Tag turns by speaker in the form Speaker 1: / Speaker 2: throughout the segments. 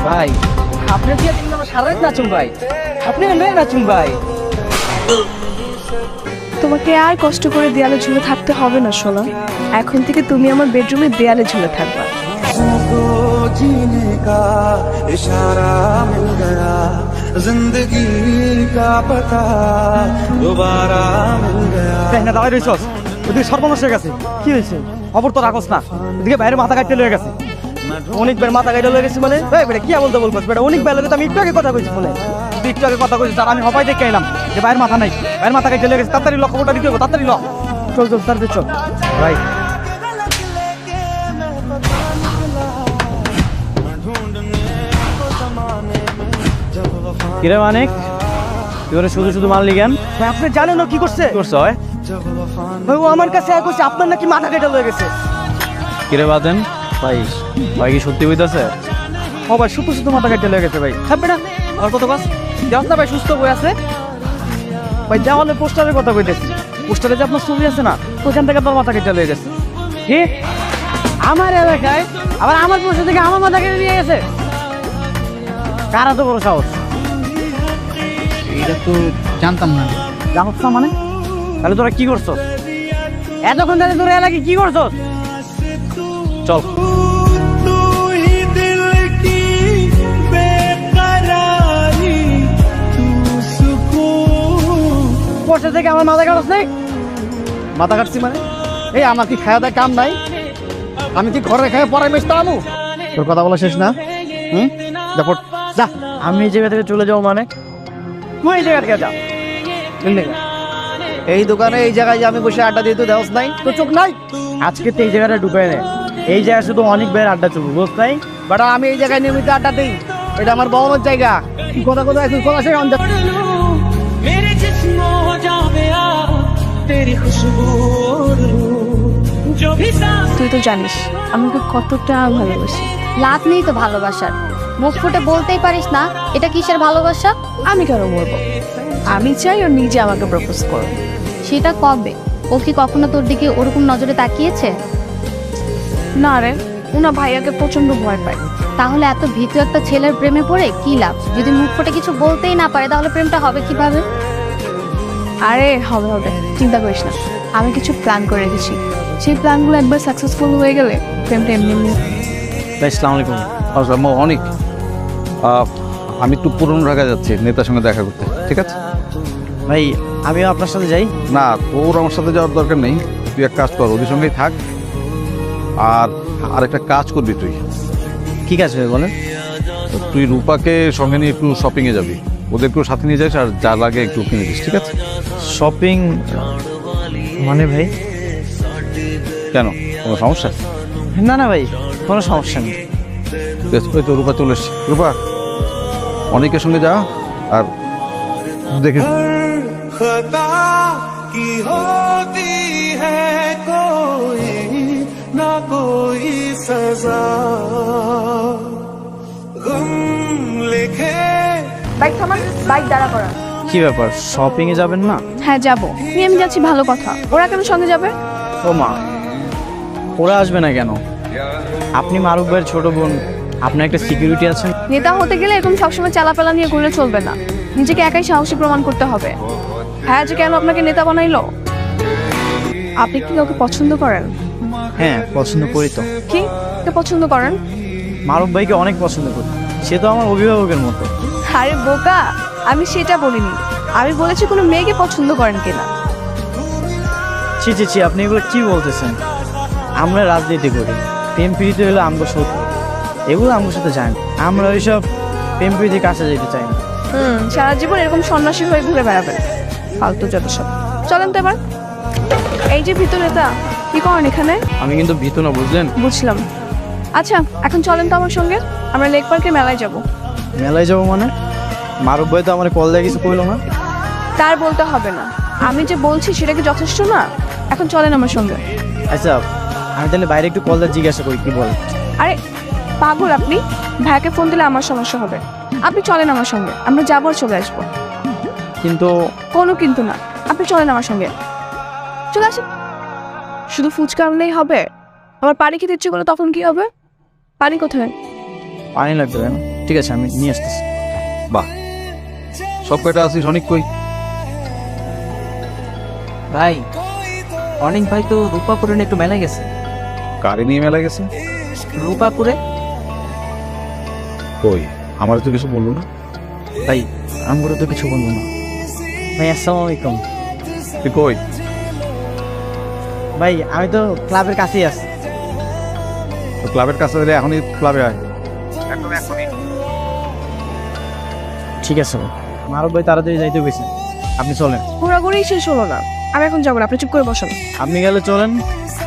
Speaker 1: ভাই আপনি দিয়ে দিন আমরা সারা রাত নাচুন ভাই, আপনি মেয়ে নাচুন ভাই।
Speaker 2: তোমাকে আর কষ্ট করে দেয়ালে ঝুলে থাকতে হবে না সোনা, এখন থেকে তুমি আমার বেডরুমে দেয়ালে ঝুলে থাকবা।
Speaker 3: जीने का इशारा मिल गया, जिंदगी का पता दोबारा मिल गया।
Speaker 4: না দাঁড়াই রইছস, ওদিকে সর্বনাশ হয়ে গেছে। কি হয়েছে? খবর তো রাখস না। ওদিকে বাইরে মাথা কাটতে লয়ে গেছে।
Speaker 1: অনেক বের মাথা গাইডা লয়ে গেছি মানে এই বেটা কি বলতে বলবস বেটা, অনেক বের লাগে তো আমি একটু আগে কথা কইছি ফোনে, তুই একটু আগে কথা কইছিস আর আমি হবাই দেখে এলাম যে বাইরের মাথা নাই, বাইরের মাথা কাটতে লয়ে গেছে। তাড়াতাড়ি ল, খবরটা দিতে হবে, তাড়াতাড়ি ল। চল চল তাড়াতাড়ি চল ভাই। কিরে মানিক, তুই ওরে শুধু শুধু মারলি কেন? ভাই আপনি জানেন না কি করছে? করছে হয় ভাই, ও আমার কাছে এক কইছে আপনার নাকি মাথা কেটে লয়ে গেছে। কিরে বাদেন ভাই, ভাই কি সত্যি হইতাছে? ও ভাই শুধু শুধু মাথা কেটে লয়ে গেছে ভাই। থাকবে না আর কত কাজ দেওয়াস না ভাই, সুস্থ বই আছে ভাই। দেওয়ালে পোস্টারের কথা কইতেছি, পোস্টারে যে আপনার ছবি আছে না, ওখান থেকে আপনার মাথা কেটে লয়ে গেছে। কি আমার এলাকায় আবার আমার পোস্টার থেকে আমার মাথা কেটে নিয়ে গেছে? কারা তো বড় সাহস?
Speaker 5: এটা তো জানতাম না।
Speaker 1: জানোস না মানে? তাহলে তোরা কি করছস এতক্ষণ ধরে? তোরা এলাকায় কি করছস? চল
Speaker 3: तू ही दिल की बेकरारी, तू सुकून।
Speaker 1: পোস্টার থেকে আমার মাথা কাটছ নাই? মাথা কাটছি মানে এই আমার কি খাওয়া দাওয়া কাম নাই? আমি কি ঘরে খাই পরে মেশতে আমু? তোর কথা বলা শেষ না? যা যা, আমি এই জায়গা থেকে চলে যাবো মানে? তুই এই জায়গা থেকে যা। এই দোকানে এই জায়গায় যে আমি বসে আড্ডা দিয়ে তো দেওয়াস নাই, তো চোখ নাই? আজকে তো এই জায়গাটা ঢুকাই নেই, এই জায়গায় শুধু অনেক বের আড্ডা চলবে, বুঝ নাই? বাট আমি এই জায়গায় নিয়মিত আড্ডা দিই, এটা আমার বড় জায়গা। কি কথা কথা এখন কথা শেষ
Speaker 3: मेरे जिस्म हो जावे आ तेरी खुशबू जो भी सांस।
Speaker 2: তুই তো জানিস আমাকে কতটা ভালোবাসি।
Speaker 6: লাভ নেই তো ভালোবাসার, মুখ ফুটে বলতেই পারিস না এটা কিসের ভালোবাসা।
Speaker 2: আমি কেন বলবো? আমি চাই ও নিজে আমাকে প্রপোজ করো।
Speaker 6: সেটা কবে? ও কি কখনো তোর দিকে ওরকম নজরে তাকিয়েছে?
Speaker 2: না রে, উনা ভাইয়াকে প্রচন্ড ভয় পায়।
Speaker 6: তাহলে এত ভীতু একটা ছেলের প্রেমে পড়ে কি লাভ? যদি মুখ ফুটে কিছু বলতেই না পারে তাহলে প্রেমটা হবে কিভাবে?
Speaker 2: আরে হবে হবে, চিন্তা করিস না, আমি কিছু প্ল্যান করে রেখেছি। সেই প্ল্যানগুলো একবার সাকসেসফুল হয়ে গেলে প্রেমটা এমনি এমনি।
Speaker 1: ভাই আসসালামু আলাইকুম।
Speaker 7: আসসালাম অনেক। আমি একটু পুরনো ঢাকা যাচ্ছি নেতার সঙ্গে দেখা করতে, ঠিক আছে?
Speaker 1: ভাই আমিও আপনার সাথে যাই।
Speaker 7: না, তোর আমার সাথে যাওয়ার দরকার নেই, তুই এক কাজ কর, ওদের সঙ্গেই থাক। আর একটা কাজ করবি তুই,
Speaker 1: ঠিক আছে ভাই বলেন।
Speaker 7: তুই রূপাকে সঙ্গে নিয়ে একটু শপিংয়ে যাবি, ওদেরকেও সাথে নিয়ে যাস, আর যা লাগে একটু কিনে দিস, ঠিক আছে?
Speaker 1: শপিং মানে ভাই?
Speaker 7: কেন, কোনো সমস্যা?
Speaker 1: না না ভাই, কোনো সমস্যা নেই।
Speaker 7: বেশ, ওই তো রূপা চলে এসছি। রূপা অনেকের সঙ্গে যা, আর দেখে
Speaker 3: खता की होती है कोई ना कोई सजा, गम लिखे।
Speaker 2: বাইক থামান, বাইক দাঁড়া করা।
Speaker 1: কি ব্যাপার, শপিং এ যাবেন না?
Speaker 2: হ্যাঁ যাবো, আমি যাচ্ছি, ভালো কথা। ওরা কেন সঙ্গে যাবে?
Speaker 1: ও মা, ওরা আসবে না কেন? আপনি মারুফ ভাইয়ের ছোট বোন, আপনার একটা সিকিউরিটি আছেন।
Speaker 2: নেতা হতে গেলে এরকম সবসময় চালাপালা নিয়ে ঘুরে চলবে না, নিজেকে একাই সাহসী প্রমাণ করতে হবে। হ্যাঁ, যে কেন আপনাকে নেতা বানাইলো? আপনি কি কাউকে পছন্দ করেন?
Speaker 1: হ্যাঁ পছন্দ করি তো।
Speaker 2: কি কে পছন্দ করেন?
Speaker 1: মারুফ ভাইকে অনেক পছন্দ করি, সে তো আমার অভিভাবকের মতো।
Speaker 2: আরে বোকা, আমি সেটা বলিনি, আমি বলেছি কোনো মেয়েকে পছন্দ করেন কিনা।
Speaker 1: ছি ছি ছি, আপনি এগুলো কি বলতেছেন? আমরা রাজনীতি করি, প্রেম প্রীতি হলো আমগো সত্যি, এগুলো আমগোর সাথে যায় না। আমরা ওইসব প্রেম প্রীতির কাছে যেতে চাই না।
Speaker 2: সারা জীবন এরকম সন্ন্যাসী হয়ে ঘুরে বেড়াবেন, ফালতু যত সব। চলেন তো এবার। এই যে ভিতর নেতা, কি করেন এখানে?
Speaker 1: আমি কিন্তু ভীত না, বুঝলেন?
Speaker 2: বুঝলাম। আচ্ছা এখন চলেন তো আমার সঙ্গে, আমরা লেক পার্কে মেলায় যাব।
Speaker 1: মেলায় যাবো মানে? মারুফ ভাই তো আমার কল দিয়ে কিছু কইলো না।
Speaker 2: তার বলতে হবে না, আমি যে বলছি সেটা কি যথেষ্ট না? এখন চলেন আমার সঙ্গে।
Speaker 1: আচ্ছা আমি তাহলে বাইরে একটু কল দিয়ে জিজ্ঞাসা করি কি বল।
Speaker 2: আরে পাগল আপনি, ভাইকে ফোন দিলে আমার সমস্যা হবে। আপনি চলেন আমার সঙ্গে, আমরা যাবো আর চলে আসবো।
Speaker 1: কিন্তু
Speaker 2: কোনো কিন্তু না, আপনি চলেন আমার সঙ্গে, চলে আসেন। শুধু ফুচকা আনলেই হবে? আমার পানি খেতে ইচ্ছে করলে তখন কি হবে? পানি কোথায়?
Speaker 1: পানি লাগবে না। ঠিক আছে আমি নিয়ে আসতেছি।
Speaker 7: বাহ, সব কয়টা আছিস অনেক কই?
Speaker 1: ভাই অনেক ভাই তো রূপাপুরে একটু মেলায় গেছে।
Speaker 7: কারে নিয়ে মেলা গেছে?
Speaker 1: রূপাপুরে?
Speaker 7: কই, আমার তো কিছু বললো না।
Speaker 1: ভাই আমগুলো তো কিছু বলবো না। ভাই আসসালামু আলাইকুম।
Speaker 7: তুই কই?
Speaker 1: ভাই আমি তো ক্লাবের কাছেই আছি।
Speaker 7: তো ক্লাবের কাছে হলে এখনই ক্লাবে আয়।
Speaker 1: ঠিক আছে ভাই, মারুফ ভাই তাড়াতাড়ি যাইতে গেছে, আপনি চলেন।
Speaker 2: ঘোরাঘুরি শেষ হলো না, আমি এখন যাবো না, আপনি চুপ করে বসুন।
Speaker 1: আপনি গেলে চলেন,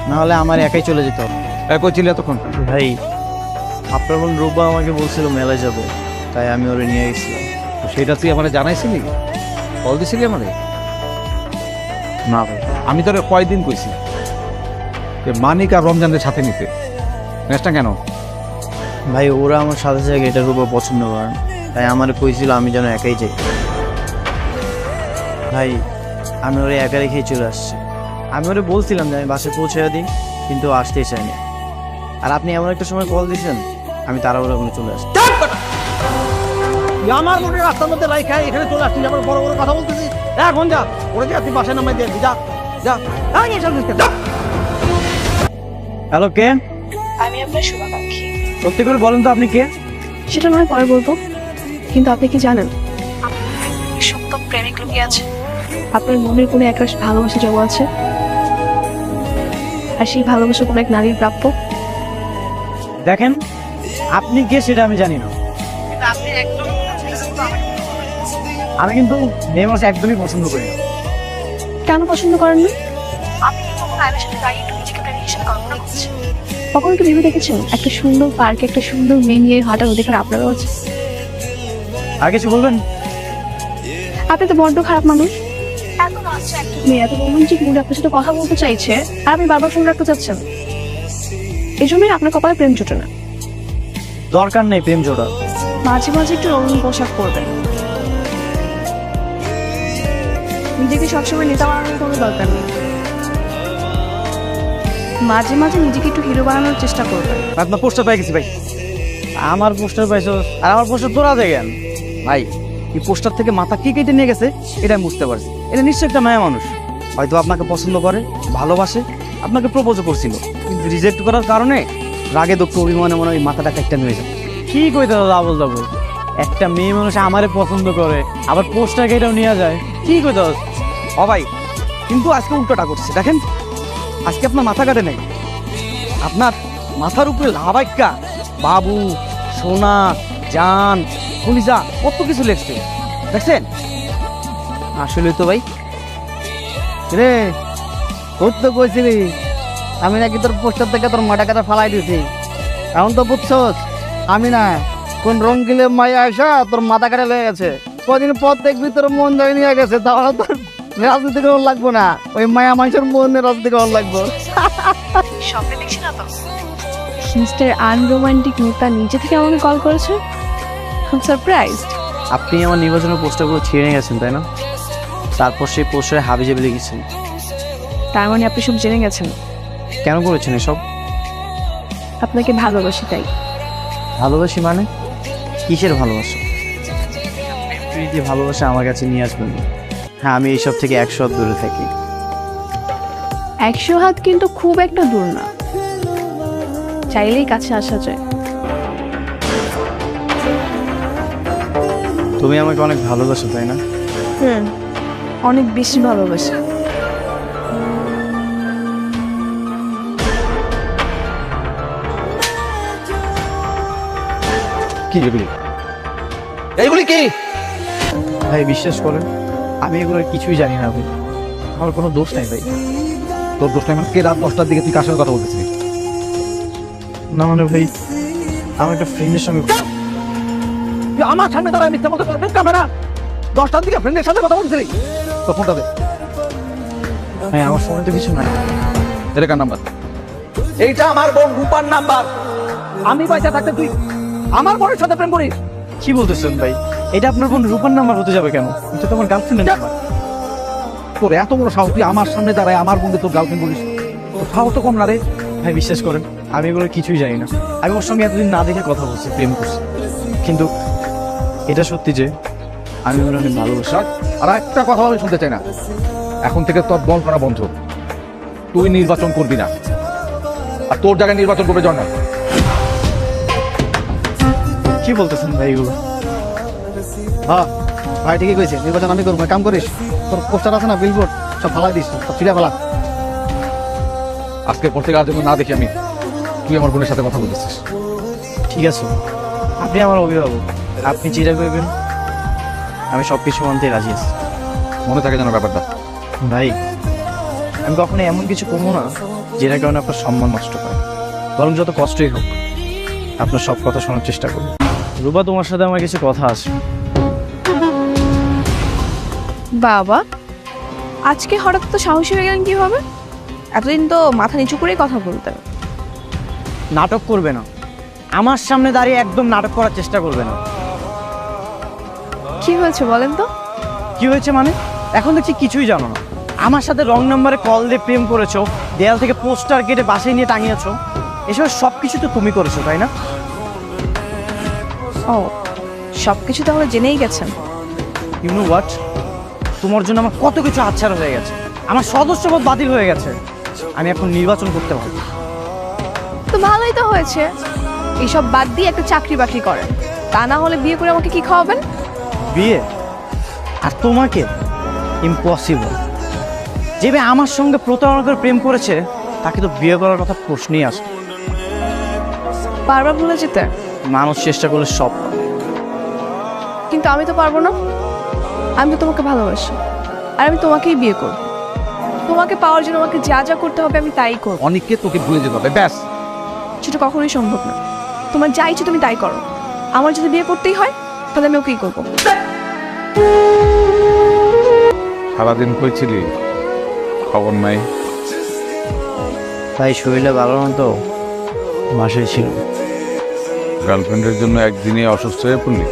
Speaker 1: না হলে আমার একাই চলে যেতে হবে।
Speaker 7: কই ছিলি এতক্ষণ?
Speaker 1: ভাই আপনার বোন রূপা আমাকে বলছিল মেলায় যাবে, তাই আমি ওরে নিয়ে গেছিলাম।
Speaker 7: তো সেটা তুই আমার জানাইছিলি? কল দিছিলি আমারে?
Speaker 1: না ভাই,
Speaker 7: আমি তোর কয়দিন কইছি যে মানিক আর রমজানের সাথে নিতে, নেসটা কেন?
Speaker 1: ভাই ওরা আমার সাথে সাথে এটা রূপা পছন্দ করে না, তাই আমার কইছিল আমি যেন একাই যাই। ভাই আমি ওরে একা রেখেই চলে আসছি। আমি ওরে বলছিলাম যে আমি বাসায় পৌঁছে দিই, কিন্তু ও আসতেই চাইনি। আর আপনি এমন একটা সময় কল দিয়েছেন, আমি তাড়াহুড়ো করে চলে আসছি।
Speaker 4: আমার মনে রাস্তার মধ্যে রাইখা এখানে চলে আসছিস, আমার বড় বড় কথা বলতেছিস। এখন যা, ওরে যা, তুই বাসায় নামাই দিয়ে আসবি, যা যা।
Speaker 1: হ্যালো, কে?
Speaker 2: আমি আপনার শুভাকাঙ্ক্ষী।
Speaker 1: সত্যি করে বলেন তো আপনি কে?
Speaker 2: সেটা নয় পরে বলবো, কিন্তু আপনি কি জানেন সপ্তম প্রেমিক লুকিয়ে আছে? আপনার মনের কোনো একটা ভালোবাসা জমা আছে, আর সেই ভালোবাসা কোনো এক নারীর প্রাপ্য।
Speaker 1: দেখেন আপনি কে সেটা আমি জানি না, আমি কিন্তু মেয়ে মানুষ একদমই পছন্দ করি না।
Speaker 2: কেন পছন্দ করেন না? আপনি কি কখনো আয়নার সামনে দাঁড়িয়ে একটু নিজেকে প্রেমিক হিসেবে কল্পনা করছেন? কখনো কি ভেবে দেখেছেন একটা সুন্দর পার্কে একটা সুন্দর মেয়ে নিয়ে হাঁটার অধিকার আপনারও আছে?
Speaker 1: আর কিছু বলবেন?
Speaker 2: আপনি তো বড্ড খারাপ মানুষ। এত নাচছে একটা মেয়ে, এত রোমান্টিক মুডে আপনার সাথে কথা বলতে চাইছে, আর আপনি বারবার ফোন রাখতে চাচ্ছেন। এই জন্যই আপনার কপালে প্রেম জোটে না।
Speaker 1: দরকার নেই প্রেম জোড়া।
Speaker 2: মাঝে মাঝে একটু রঙিন পোশাক পরবেন। নিজেকে সবসময় নেতা বানানোর কোনো দরকার নেই। মাঝে মাঝে নিজেকে একটু হিরো বানানোর চেষ্টা করবেন।
Speaker 1: আপনার পোস্টার পাই গেছি ভাই। আমার পোস্টার পাইছো আর আমার পোস্টার তোরা দেখেন ভাই। এই পোস্টার থেকে মাথা কি কেটে নিয়ে গেছে এটা আমি বুঝতে পারছি। এটা নিশ্চয়ই একটা মায়া মানুষ, হয়তো আপনাকে পছন্দ করে, ভালোবাসে, আপনাকে প্রপোজও করছিল, কিন্তু রিজেক্ট করার কারণে রাগে দুঃখ অভিমানে মনে হয় মাথাটা একটা নিয়ে যায়। কি কইতে আবল যাবো, একটা মেয়ে মানুষ আমারে পছন্দ করে আবার পোস্টার কেটেও নিয়ে যায়, কি কইতে? ও ভাই কিন্তু আজকে উল্টোটা করছে দেখেন। আজকে আপনার মাথা কাটে নাই, আপনার মাথার উপরে লাভাইক্কা বাবু, সোনা, জান, কলিজা কত কিছু লেখছে দেখছেন। আসলে তো ভাই
Speaker 5: রে তোর তো কইছিলি আমি নাকি তোর পোস্টার থেকে তোর মাটা কাটা ফালাই দিয়েছি, এখন তো বুঝছস আমি না কোন রঙ্গিলে মায়া আসা তোর মাথা কাটা লেগে গেছে। কদিন পর দেখবি তোর মন জয় নিয়ে গেছে, তাহলে তোর রাজনীতি করার লাগবো না, ওই মায়া মানুষের মনে রাজনীতি করার লাগবো।
Speaker 2: স্বপ্নে দেখছি না তো মিস্টার আনরোমান্টিক নেতা নিজে থেকে আমাকে কল করেছে। সারপ্রাইজড।
Speaker 1: আপনি আমার নির্বাচনের পোস্টারগুলো ছিঁড়ে গেছেন তাই না? তারপর সেই পোস্টারে হাবিজাবি লিখেছেন।
Speaker 2: তার মানে আপনি সব জেনে গেছেন।
Speaker 1: কেন করেছেন এসব?
Speaker 2: আপনাকে ভালোবাসি তাই।
Speaker 1: ভালোবাসি মানে? কিসের ভালোবাসা? প্রীতি ভালোবাসা আমার কাছে নিয়ে আসবেন না। হ্যাঁ আমি এইসব থেকে 100 হাত দূরে থাকি।
Speaker 2: 100 হাত কিন্তু খুব একটা দূর না, চাইলেই কাছে আসা যায়।
Speaker 1: তুমি আমাকে অনেক ভালোবাসো তাই না?
Speaker 2: অনেক বেশি ভালোবাসি।
Speaker 7: কি এগুলি? এইগুলি কি?
Speaker 1: ভাই বিশ্বাস করেন আমি এগুলোর কিছুই জানি না ভাই, আমার কোনো দোষ নাই ভাই।
Speaker 7: তোর দোষ নাই মানে? কে রাত 10টার দিকে তুই কার সঙ্গে কথা বলতেছিলি?
Speaker 1: না মানে ভাই আমার একটা ফ্রেন্ডের সঙ্গে
Speaker 4: তুই আমার সামনে দাঁড়ায় মিথ্যা বলতে পারবেন? ক্যামেরা 10টার দিকে ফ্রেন্ডের সাথে কথা বলছিলি?
Speaker 7: তো ফোনটা দে।
Speaker 1: ভাই আমার ফোনে তো কিছু নাই।
Speaker 7: এটা কার নাম্বার?
Speaker 4: এইটা আমার বোন রূপার নাম্বার। আমি পয়সা থাকতে তুই আমার বোনের সাথে প্রেম করিস?
Speaker 1: কি বলতেছেন ভাই? এটা আপনার বোন রূপার নাম্বার হতে যাবে কেন? এটা তো আমার গার্লফ্রেন্ডের নাম্বার।
Speaker 7: তোর এত বড় সাহস, তুই আমার সামনে দাঁড়ায় আমার বন্ধু তোর গার্লফ্রেন্ড বলিস? তোর সাহস তো কম না রে।
Speaker 1: ভাই বিশ্বাস করেন আমি এগুলো কিছুই জানি না। আমি ওর সঙ্গে এতদিন না দেখে কথা বলছি, প্রেম করছি। কিন্তু এটা সত্যি যে আমি ওর অনেক ভালোবাসি।
Speaker 7: আর একটা কথা আমি শুনতে চাই না, এখন থেকে তোর বল করা বন্ধ। তুই নির্বাচন করবি না, আর তোর জায়গায় নির্বাচন করবে জন্না।
Speaker 1: কি বলতেছেন ভাই এগুলো?
Speaker 5: হ্যাঁ ভাই ঠিকই কইছে, নির্বাচন আমি করবো। এক কাম করিস, তোর পোস্টার আছে না, বিলবোর্ড, সব ফালাই দিস, সব ছিঁড়ে ফেলা।
Speaker 7: আজকের পর থেকে আর যেন না দেখি আমি তুই আমার বোনের সাথে কথা বলতেছিস।
Speaker 1: ঠিক আছে, আপনি আমার অভিভাবক, আপনি যেটা করবেন আমি সব কিছু মানতে রাজি আছি।
Speaker 7: মনে থাকে যেন ব্যাপারটা।
Speaker 1: ভাই আমি কখনো এমন কিছু করবো না যেটার কারণে আপনার সম্মান নষ্ট হয়, বরং যত কষ্টই হোক আপনার সব কথা শোনার চেষ্টা করব। রূপা, তোমার সাথে আমার কিছু কথা আছে।
Speaker 2: বাবা, আজকে হঠাৎ তো সাহসী হয়ে গেলেন কিভাবে? এতদিন তো মাথা নিচু করেই কথা বলতেন।
Speaker 1: নাটক করবে না, আমার সামনে দাঁড়িয়ে একদম নাটক করার চেষ্টা করবে না।
Speaker 2: কি হয়েছে বলেন তো?
Speaker 1: কি হয়েছে মানে? এখন দেখছি কিছুই জানো না। আমার সাথে রং নাম্বারে কল দিয়ে প্রেম করেছো, দেয়াল থেকে পোস্টার কেটে বাসায় নিয়ে টাঙিয়েছো, এসব সব কিছু তো তুমি করেছো, তাই না?
Speaker 2: ও, সব কিছু তাহলে জেনেই গেছেন।
Speaker 1: ইউ নো হোয়াট, তোমার জন্য আমার কত কিছু হাতছাড়া হয়ে গেছে, আমার সদস্যপদ বাতিল হয়ে গেছে। আমি এখন নির্বাচন করতে পারবো।
Speaker 2: তো ভালোই তো হয়েছে, এইসব বাদ দিয়ে একটা চাকরি বাকরি করেন, তা না হলে বিয়ে করে আমাকে কি খাওয়াবেন?
Speaker 1: বিয়ে? আর তোমাকে? ইম্পসিবল। যে মেয়ে আমার সঙ্গে প্রতারণা করে প্রেম করেছে তাকে তো বিয়ে করার কথা প্রশ্নই আসে।
Speaker 2: বারবার ভুলে যেতে?
Speaker 1: মানুষ চেষ্টা করলে সব পারে।
Speaker 2: কিন্তু আমি তো পারবো না। আমি তো তোমাকে ভালোবাসি, আর আমি তোমাকেই বিয়ে করব। তোমাকে পাওয়ার জন্য আমাকে যা যা করতে হবে আমি তাই করব।
Speaker 7: অনেককে তোকে ভুলে যেতে হবে, ব্যাস।
Speaker 2: সেটা কখনোই সম্ভব না। তোমার যা ইচ্ছে তুমি তাই করো, আমার যদি বিয়ে করতেই হয় তাহলে আমি ওকেই করবো।
Speaker 7: সারাদিন কইছিলি, খবর নাই।
Speaker 1: তাই শরীরে ভালো না তো, বাসায় ছিল।
Speaker 7: গার্লফ্রেন্ডের জন্য একদিনে অসুস্থ হয়ে পড়লি।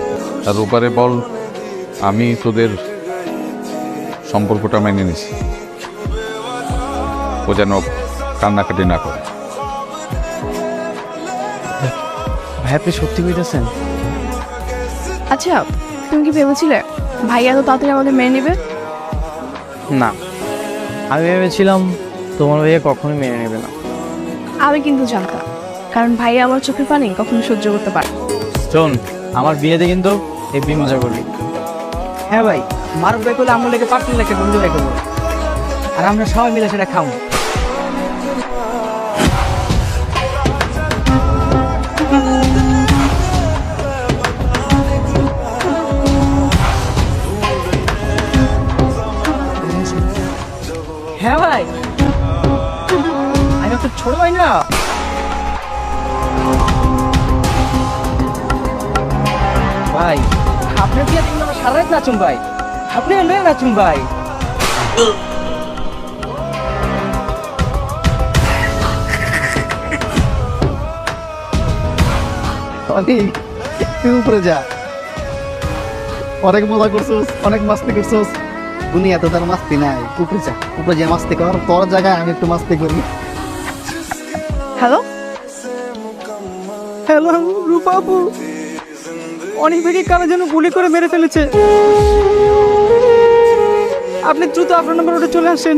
Speaker 7: আর ওপারে বল, আমি তোদের সম্পর্কটা মেনে নিছি, ও যেন কান্নাকাটি না করে।
Speaker 1: ভাই আপনি সত্যি কইতেছেন?
Speaker 2: আচ্ছা, তুমি কি ভেবেছিলে ভাইয়া তো তাড়াতাড়ি আমাদের মেনে নেবে?
Speaker 1: না, আমি ভেবেছিলাম তোমার ভাইয়া কখনোই মেনে নেবে না।
Speaker 2: আমি কিন্তু জানতাম, কারণ ভাইয়া আমার চোখের পানি কখনো সহ্য করতে পারে।
Speaker 1: শোন, আমার বিয়েতে কিন্তু হেব্বি মজা করবি।
Speaker 4: হ্যাঁ ভাই, মারুফ ভাই করলে আমরা লেগে পার্টি লেগে বন্ধু ভাই করবো, আর আমরা সবাই মিলে সেটা খাবো। হ্যাঁ ভাই, আমি তো ছোট ভাই না। ভাই আপনার বিয়ে তুমি আমার সারা রাত নাচুন ভাই, আপনি লয়ে নাচুন ভাই।
Speaker 5: তুই উপরে যা, অনেক মজা করছোস, অনেক মাস্তি করছোস। দুনিয়াতে তার মাস্তি নাই, উপরে যা, উপরে যে মাস্তি কর, তোর জায়গায় আমি একটু মাস্তি করি।
Speaker 2: হ্যালো,
Speaker 4: হ্যালো রূপা আপু, অনেক বেগে কারা যেন গুলি করে মেরে ফেলেছে। আপনি দ্রুত আপনার নম্বর ওটা চলে আসেন।